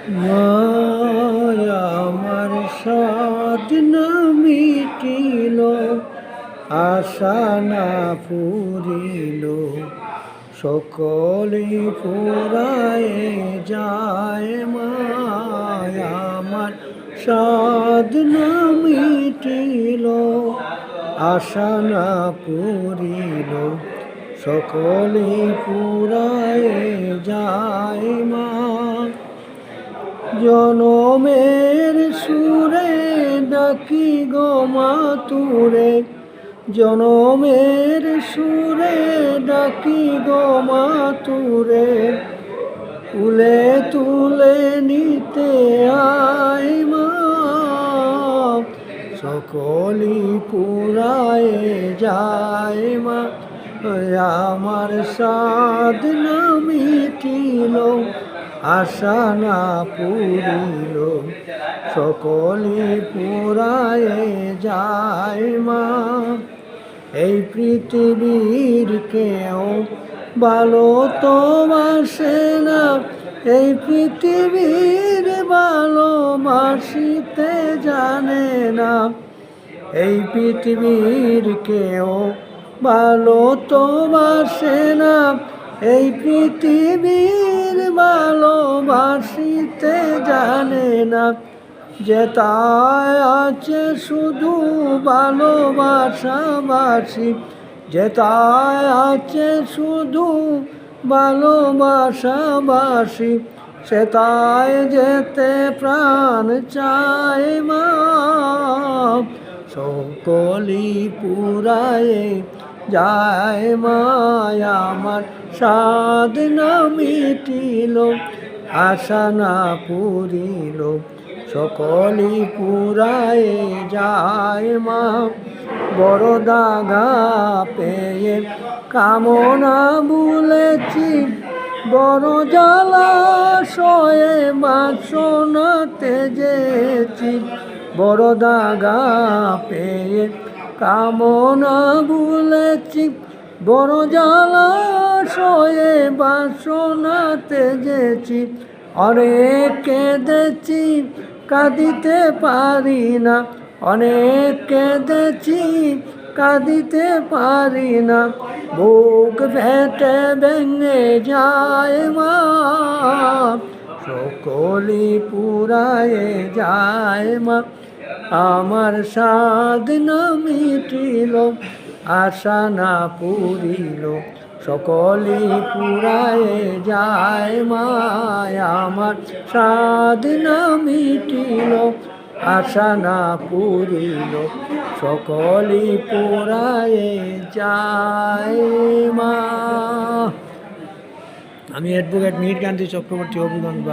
মায়া আমার সাধ না মিটিল, আশা না ফুরিল, সকলে ফুরায় যায়। মায়া আমার সাধ না মিটিল, আশা না পুরিল, সকলে ফুরায় যায়। মা জনমের সুরে ডাকি গো মা তুরে, জনমের সুরে ডাকি গো মা তুরে, তুলে তুলে নিতে আয় মা, সকলি পুরায় যায়। মা আমার সাধ না মিটিল, আশা না পুরিল, সকলি পুরায় যায়। মা এই পৃথিবীর কেউ ভালো তো বাসে না, এই পৃথিবীর ভালোবাসিতে জানে না, এই পৃথিবীর কেউ ভালো তো বাসে না, এই পৃথিবীর ভালোবাসিতে জানে না। যেথায় আছে শুধু ভালোবাসাবাসি, যেথায় আছে শুধু ভালোবাসাবাসি, সেথায় যেতে প্রাণ চায়। মা সকলি পুরায় যায়। মায়া আমার সাধ না মিটিল, আশা না পুরিল, সকলি পুরায় যায়। মা বড় দাগা পেয়ে কামনা ভুলেছি, বড় জলাশয়ে বাসনা তেজেছি, বড় দাগা পেয়ে কামনা ভুলেছি, বড় জলাশয়ে বাসনা তেজেছি, অনেক কেঁদেছি কাঁদিতে পারি না, অনেক কেঁদেছি কাঁদিতে পারি না, বুক ফেটে ভেঙে যায়। মা সকলি পুরায় যায়। মা আমার সাধ না মিটিল, আশা না পুরিল, সকলে পুরায় যায়। মায় আমার সাধ না মিটিল, আশা না পুরিল, সকলে পুরায় যায়। মা আমি অ্যাডভোকেট মিহিরকান্তি চক্রবর্তী, হবিগঞ্জ।